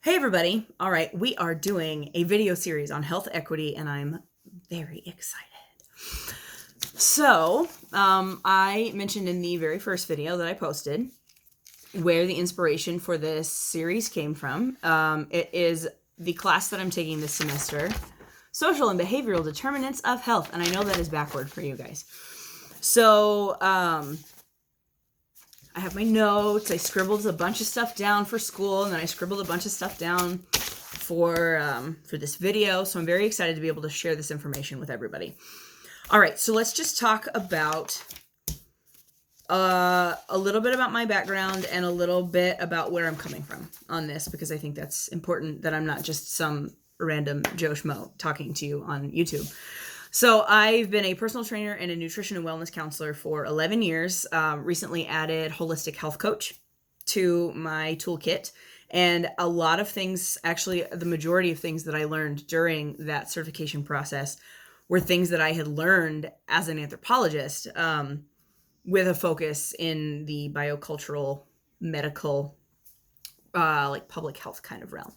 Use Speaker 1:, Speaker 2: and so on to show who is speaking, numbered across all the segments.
Speaker 1: Hey everybody. All right, we are doing a video series on health equity and I'm very excited. I mentioned in the very first video that I posted where the inspiration for this series came from. It is the class that I'm taking this semester, Social and Behavioral Determinants of Health, and I know that is backward for you guys. I have my notes. I scribbled a bunch of stuff down for school, and then I scribbled a bunch of stuff down for this video. So I'm very excited to be able to share this information with everybody. All right, so let's just talk about a little bit about my background and a little bit about where I'm coming from on this, because I think that's important, that I'm not just some random Joe Schmo talking to you on YouTube. So I've been a personal trainer and a nutrition and wellness counselor for 11 years. Recently added holistic health coach to my toolkit. And a lot of things, actually the majority of things that I learned during that certification process were things that I had learned as an anthropologist, with a focus in the biocultural, medical, like public health kind of realm.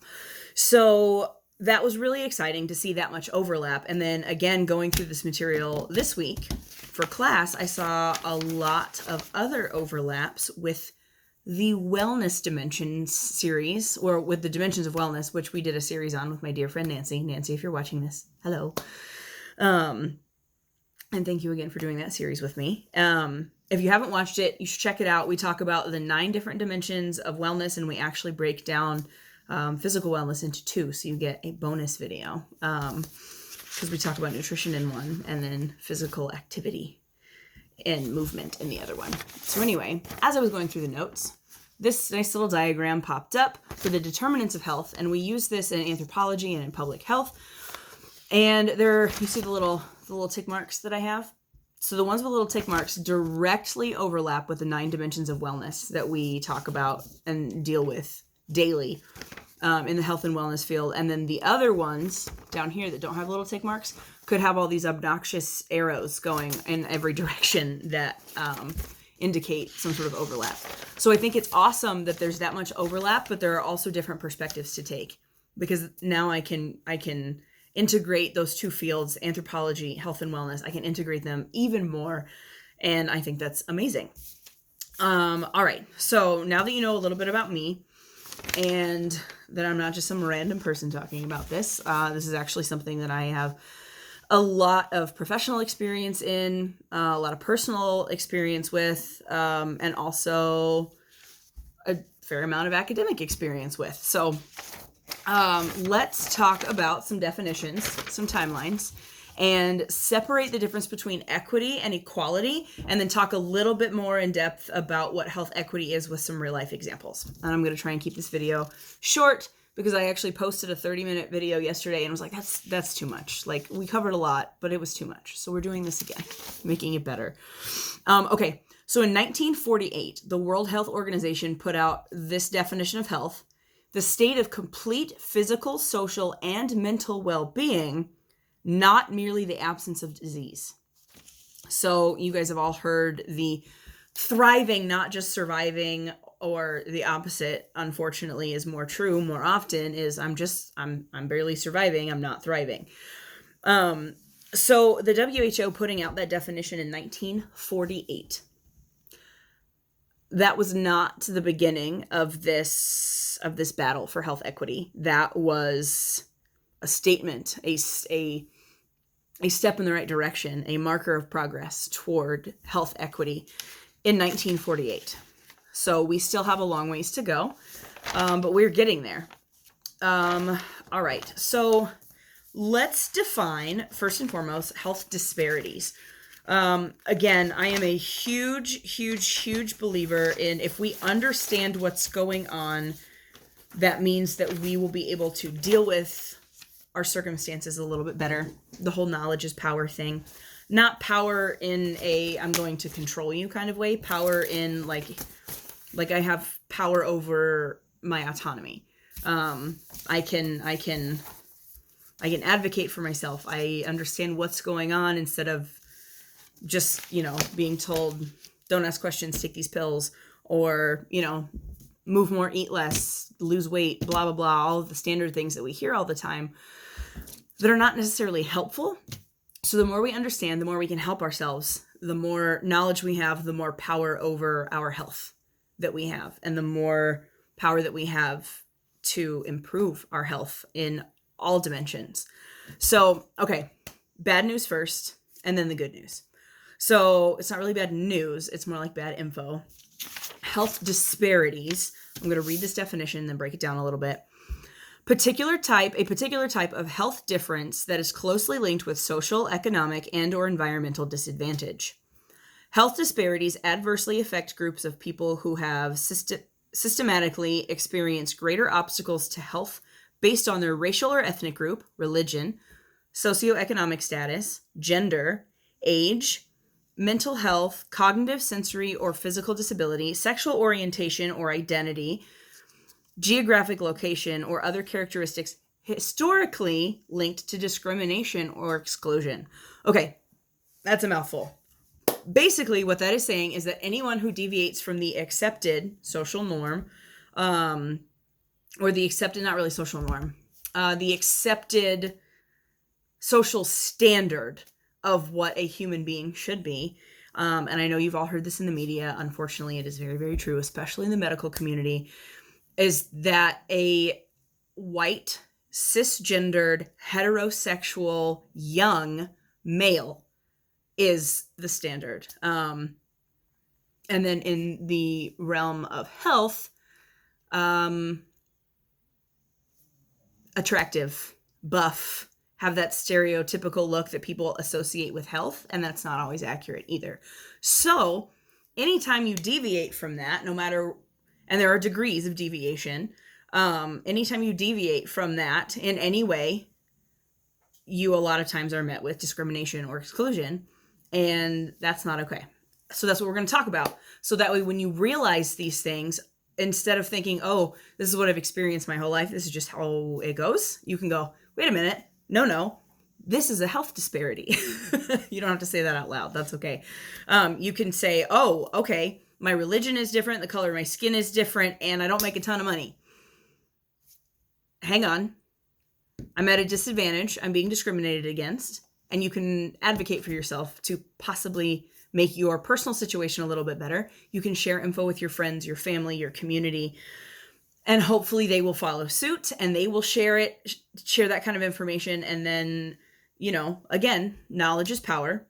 Speaker 1: So that was really exciting to see that much overlap. And then again, going through this material this week for class, I saw a lot of other overlaps with the wellness dimensions series, or with the dimensions of wellness, which we did a series on with my dear friend Nancy. Nancy, if you're watching this, hello. And thank you again for doing that series with me. If you haven't watched it, you should check it out. We talk about the 9 different dimensions of wellness, and we actually break down physical wellness into 2, so you get a bonus video, because we talk about nutrition in one and then physical activity and movement in the other one. So anyway, as I was going through the notes, this nice little diagram popped up for the determinants of health, and we use this in anthropology and in public health. And there, you see the little tick marks that I have? So the ones with little tick marks directly overlap with the 9 dimensions of wellness that we talk about and deal with daily in the health and wellness field. And then the other ones down here that don't have little tick marks could have all these obnoxious arrows going in every direction that indicate some sort of overlap. So I think it's awesome that there's that much overlap, but there are also different perspectives to take, because now I can integrate those 2 fields, anthropology, health and wellness. I can integrate them even more, and I think that's amazing. All right, so now that you know a little bit about me, and that I'm not just some random person talking about this, this is actually something that I have a lot of professional experience in, a lot of personal experience with, and also a fair amount of academic experience with. So let's talk about some definitions, some timelines, and separate the difference between equity and equality, and then talk a little bit more in depth about what health equity is with some real life examples. And I'm going to try and keep this video short, because I actually posted a 30-minute video yesterday and was like, that's too much. Like, we covered a lot, but it was too much. So we're doing this again, making it better. Okay, so in 1948, the World Health Organization put out this definition of health: the state of complete physical, social, and mental well-being, not merely the absence of disease. So you guys have all heard the thriving, not just surviving, or the opposite, unfortunately, is more true more often, is I'm barely surviving, I'm not thriving. So the WHO putting out that definition in 1948. That was not the beginning of this battle for health equity. That was a statement, a step in the right direction, a marker of progress toward health equity in 1948. So we still have a long ways to go, but we're getting there. All right, so let's define, first and foremost, health disparities. Again, I am a huge believer in, if we understand what's going on, that means that we will be able to deal with our circumstances a little bit better. The whole knowledge is power thing. Not power in a I'm going to control you kind of way. Power in like I have power over my autonomy. I can advocate for myself. I understand what's going on, instead of just, being told, don't ask questions, take these pills, or, move more, eat less, lose weight, blah, blah, blah, all of the standard things that we hear all the time that are not necessarily helpful. So the more we understand, the more we can help ourselves, the more knowledge we have, the more power over our health that we have, and the more power that we have to improve our health in all dimensions. So, okay, bad news first, and then the good news. So it's not really bad news, it's more like bad info. Health disparities. I'm going to read this definition and then break it down a little bit. A particular type of health difference that is closely linked with social, economic, and or environmental disadvantage. Health disparities adversely affect groups of people who have systematically experienced greater obstacles to health based on their racial or ethnic group, religion, socioeconomic status, gender, age, mental health, cognitive, sensory, or physical disability, sexual orientation or identity, geographic location, or other characteristics historically linked to discrimination or exclusion. Okay, that's a mouthful. Basically, what that is saying is that anyone who deviates from the accepted social norm, or the accepted, not really social norm, the accepted social standard of what a human being should be. And I know you've all heard this in the media. Unfortunately, it is very, very true, especially in the medical community, is that a white, cisgendered, heterosexual, young male is the standard. And then in the realm of health, attractive, buff, have that stereotypical look that people associate with health, and that's not always accurate either. So anytime you deviate from that, no matter, and there are degrees of deviation, anytime you deviate from that in any way, you a lot of times are met with discrimination or exclusion, and that's not okay. So that's what we're going to talk about. So that way, when you realize these things, instead of thinking, oh, this is what I've experienced my whole life, this is just how it goes, you can go, wait a minute, no, this is a health disparity. You don't have to say that out loud. That's okay. You can say, oh, okay, my religion is different, the color of my skin is different, and I don't make a ton of money. Hang on. I'm at a disadvantage. I'm being discriminated against. And you can advocate for yourself to possibly make your personal situation a little bit better. You can share info with your friends, your family, your community, and hopefully they will follow suit and they will share that kind of information. And then, again, knowledge is power.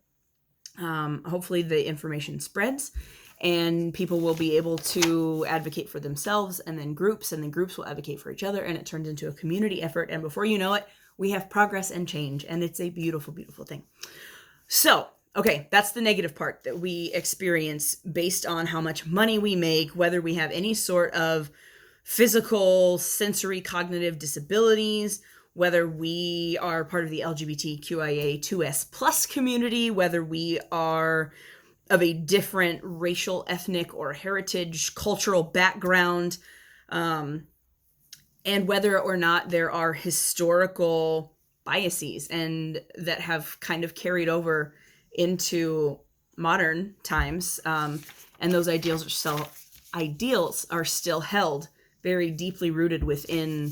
Speaker 1: Hopefully the information spreads and people will be able to advocate for themselves, and then groups will advocate for each other, and it turns into a community effort. And before you know it, we have progress and change, and it's a beautiful, beautiful thing. So, okay, that's the negative part that we experience based on how much money we make, whether we have any sort of physical, sensory, cognitive disabilities, whether we are part of the LGBTQIA2S+ community, whether we are of a different racial, ethnic, or heritage, cultural background, and whether or not there are historical biases and that have kind of carried over into modern times, and those ideals are still held very deeply rooted within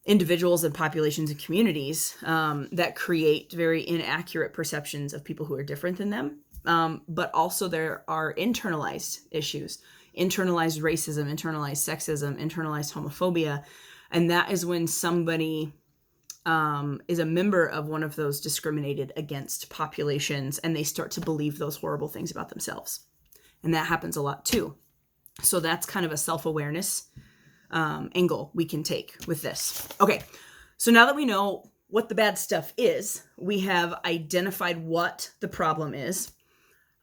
Speaker 1: individuals and populations and communities, that create very inaccurate perceptions of people who are different than them. But also there are internalized issues, internalized racism, internalized sexism, internalized homophobia. And that is when somebody is a member of one of those discriminated against populations and they start to believe those horrible things about themselves. And that happens a lot too. So that's kind of a self-awareness angle we can take with this. Okay, so now that we know what the bad stuff is, we have identified what the problem is,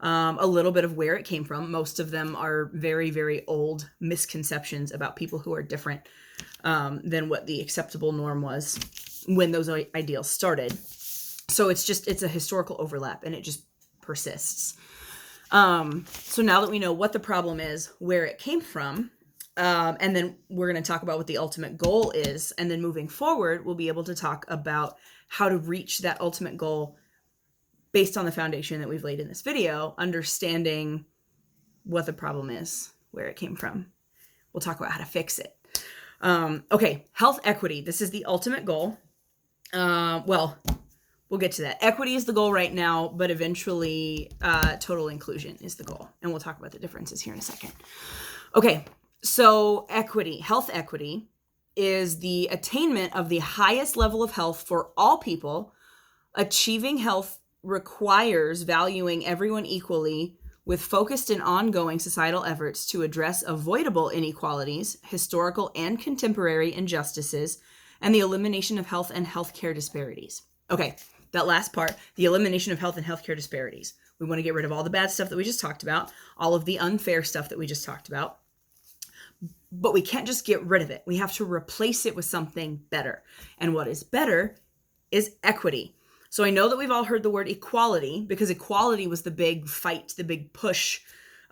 Speaker 1: a little bit of where it came from. Most of them are very, very old misconceptions about people who are different than what the acceptable norm was when those ideals started. So it's a historical overlap and it just persists. So now that we know what the problem is, where it came from, and then we're going to talk about what the ultimate goal is. And then moving forward, we'll be able to talk about how to reach that ultimate goal based on the foundation that we've laid in this video, understanding what the problem is, where it came from, we'll talk about how to fix it. Okay, health equity. This is the ultimate goal. Well, we'll get to that. Equity is the goal right now, but eventually total inclusion is the goal. And we'll talk about the differences here in a second. Okay, so equity, health equity is the attainment of the highest level of health for all people. Achieving health requires valuing everyone equally with focused and ongoing societal efforts to address avoidable inequalities, historical and contemporary injustices, and the elimination of health and healthcare disparities. Okay, that last part, the elimination of health and healthcare disparities. We want to get rid of all the bad stuff that we just talked about, all of the unfair stuff that we just talked about. But we can't just get rid of it. We have to replace it with something better. And what is better is equity. So I know that we've all heard the word equality, because equality was the big fight, the big push,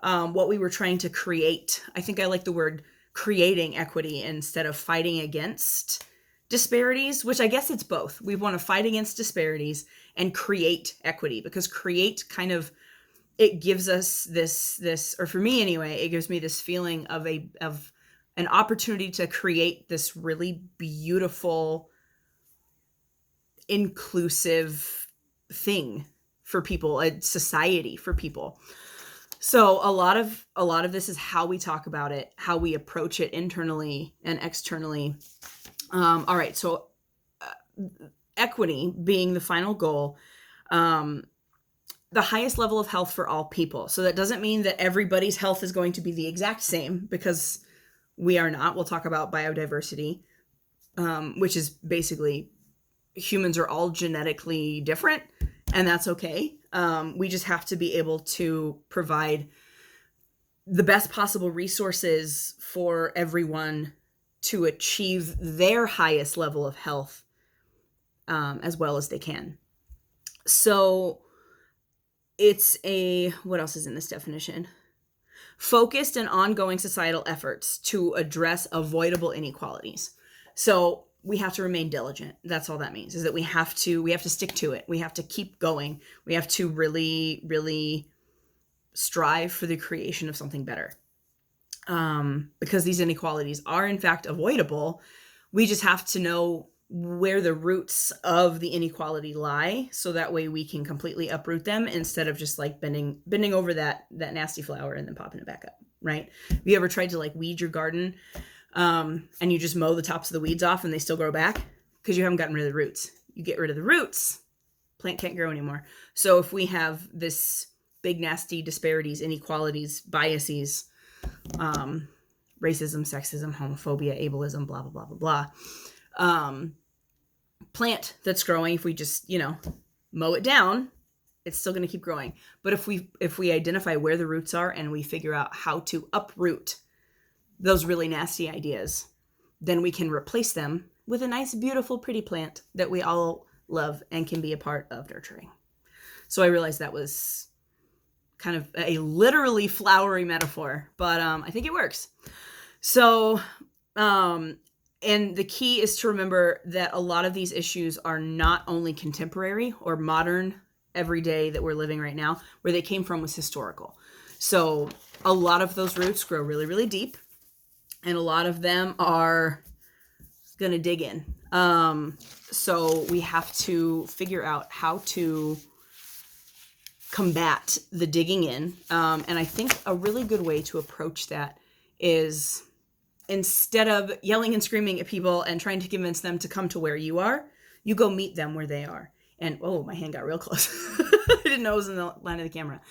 Speaker 1: what we were trying to create. I think I like the word creating equity instead of fighting against disparities, which I guess it's both. We want to fight against disparities and create equity, because create kind of, it gives us this, or for me anyway, it gives me this feeling of an opportunity to create this really beautiful, inclusive thing for people, a society for people. So a lot of this is how we talk about it, how we approach it internally and externally. All right, so equity being the final goal, the highest level of health for all people. So that doesn't mean that everybody's health is going to be the exact same, because we are not. We'll talk about biodiversity, which is basically humans are all genetically different, and that's okay. We just have to be able to provide the best possible resources for everyone to achieve their highest level of health as well as they can. So it's what else is in this definition? Focused and ongoing societal efforts to address avoidable inequalities. So we have to remain diligent. That's all that means, is that we have to stick to it. We have to keep going. We have to really, really strive for the creation of something better. Because these inequalities are in fact avoidable. We just have to know where the roots of the inequality lie, so that way we can completely uproot them instead of just like bending over that nasty flower and then popping it back up, right? Have you ever tried to like weed your garden and you just mow the tops of the weeds off and they still grow back? Because you haven't gotten rid of the roots. You get rid of the roots, plant can't grow anymore. So if we have this big nasty disparities, inequalities, biases, racism, sexism, homophobia, ableism, blah, blah, blah, blah, blah. Plant that's growing, if we just, mow it down, it's still going to keep growing. But if we identify where the roots are and we figure out how to uproot those really nasty ideas, then we can replace them with a nice, beautiful, pretty plant that we all love and can be a part of nurturing. So I realized that was kind of a literally flowery metaphor, but I think it works. So, and the key is to remember that a lot of these issues are not only contemporary or modern, everyday that we're living right now. Where they came from was historical. So a lot of those roots grow really, really deep, and a lot of them are going to dig in. So we have to figure out how to combat the digging in. And I think a really good way to approach that is, instead of yelling and screaming at people and trying to convince them to come to where you are, you go meet them where they are. And, oh, my hand got real close. I didn't know it was in the line of the camera.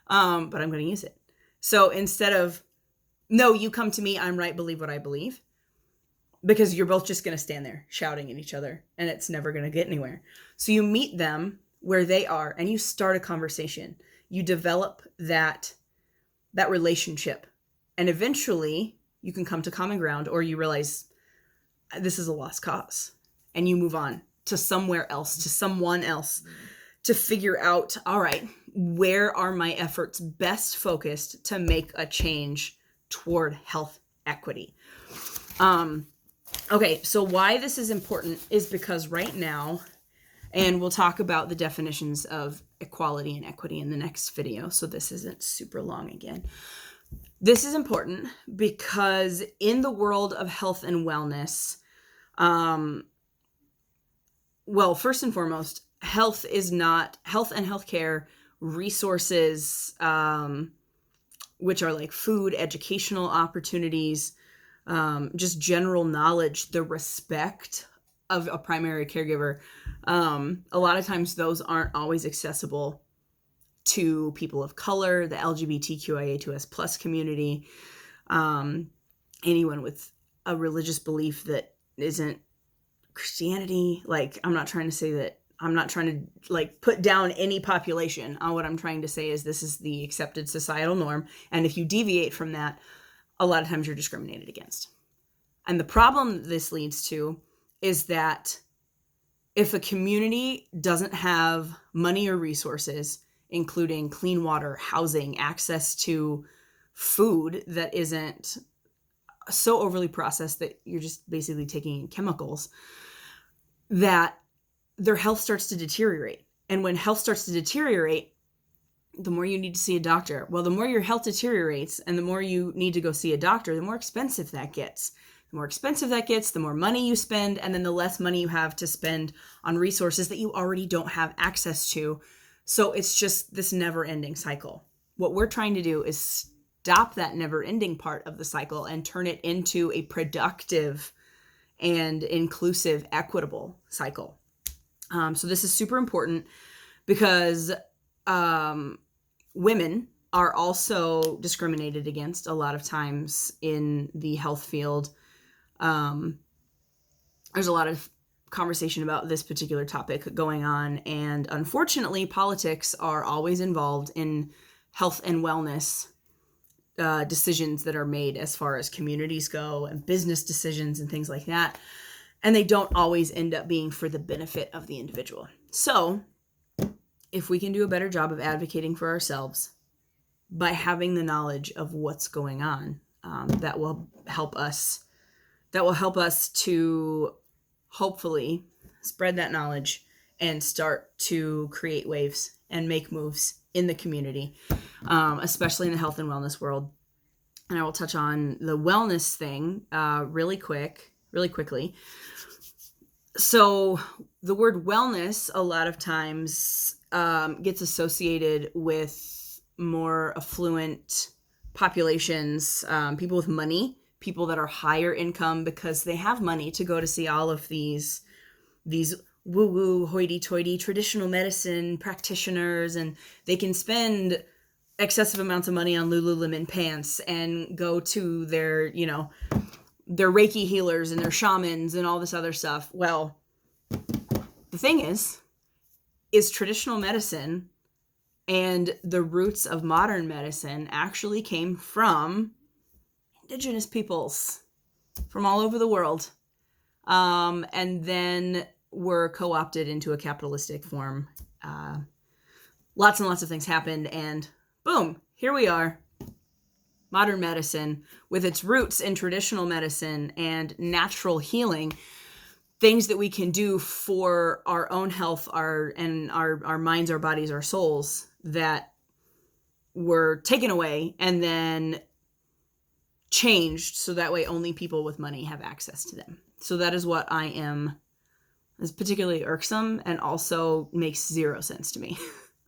Speaker 1: But I'm going to use it. So instead of, no, you come to me, I'm right, believe what I believe. Because you're both just going to stand there shouting at each other, and it's never going to get anywhere. So you meet them where they are and you start a conversation. You develop that relationship, and eventually you can come to common ground, or you realize this is a lost cause and you move on to somewhere else, to someone else, to figure out, all right, where are my efforts best focused to make a change toward health equity? Okay, so why this is important is because right now, and we'll talk about the definitions of equality and equity in the next video, so this isn't super long again. This is important because in the world of health and wellness, well, first and foremost, health and healthcare resources, which are like food, educational opportunities, just general knowledge, the respect of a primary caregiver. A lot of times those aren't always accessible to people of color, the LGBTQIA2S plus community, anyone with a religious belief that isn't Christianity. Like, I'm not trying to like put down any population. What I'm trying to say is this is the accepted societal norm. And if you deviate from that, a lot of times you're discriminated against. And the problem this leads to is that if a community doesn't have money or resources, including clean water, housing, access to food that isn't so overly processed that you're just basically taking in chemicals, that their health starts to deteriorate. And when health starts to deteriorate, the more you need to see a doctor. Well, the more your health deteriorates and the more you need to go see a doctor, the more expensive that gets. The more expensive that gets, the more money you spend, and then the less money you have to spend on resources that you already don't have access to. So it's just this never-ending cycle. What we're trying to do is stop that never-ending part of the cycle and turn it into a productive and inclusive, equitable cycle. So this is super important because women are also discriminated against a lot of times in the health field. There's a lot of conversation about this particular topic going on, and unfortunately, politics are always involved in health and wellness decisions that are made as far as communities go and business decisions and things like that. And they don't always end up being for the benefit of the individual. So if we can do a better job of advocating for ourselves by having the knowledge of what's going on, that will help us to hopefully spread that knowledge and start to create waves and make moves in the community, especially in the health and wellness world. And I will touch on the wellness thing really quickly. So the word wellness a lot of times gets associated with more affluent populations, people with money, people that are higher income because they have money to go to see all of these woo-woo, hoity-toity traditional medicine practitioners, and they can spend excessive amounts of money on Lululemon pants and go to their Reiki healers and their shamans and all this other stuff. Well, the thing is traditional medicine and the roots of modern medicine actually came from indigenous peoples from all over the world, and then were co-opted into a capitalistic form. Lots and lots of things happened, and boom, here we are. Modern medicine with its roots in traditional medicine and natural healing, things that we can do for our own health, our minds, our bodies, our souls, that were taken away and then changed so that way only people with money have access to them. So that is what is particularly irksome and also makes zero sense to me.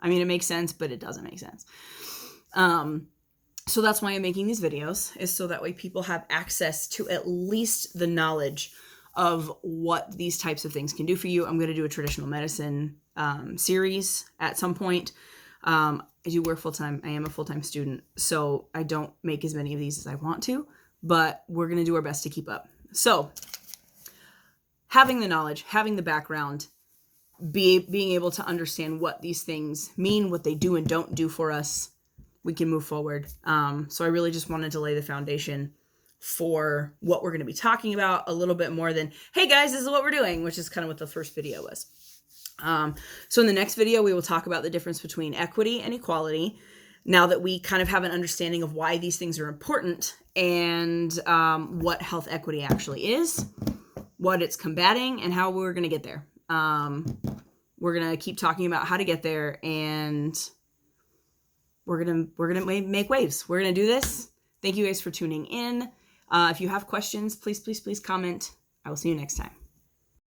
Speaker 1: I mean, it makes sense, but it doesn't make sense. So that's why I'm making these videos, is so that way people have access to at least the knowledge of what these types of things can do for you. I'm going to do a traditional medicine series at some point. I do work full-time. I am a full-time student, so I don't make as many of these as I want to, but we're going to do our best to keep up. So having the knowledge, having the background, being able to understand what these things mean, what they do and don't do for us, we can move forward. So I really just wanted to lay the foundation for what we're going to be talking about a little bit more than, hey guys, this is what we're doing, which is kind of what the first video was. So in the next video, we will talk about the difference between equity and equality. Now that we kind of have an understanding of why these things are important and what health equity actually is, what it's combating, and how we're going to get there. We're going to keep talking about how to get there, and we're going to make waves. We're going to do this. Thank you guys for tuning in. If you have questions, please comment. I will see you next time.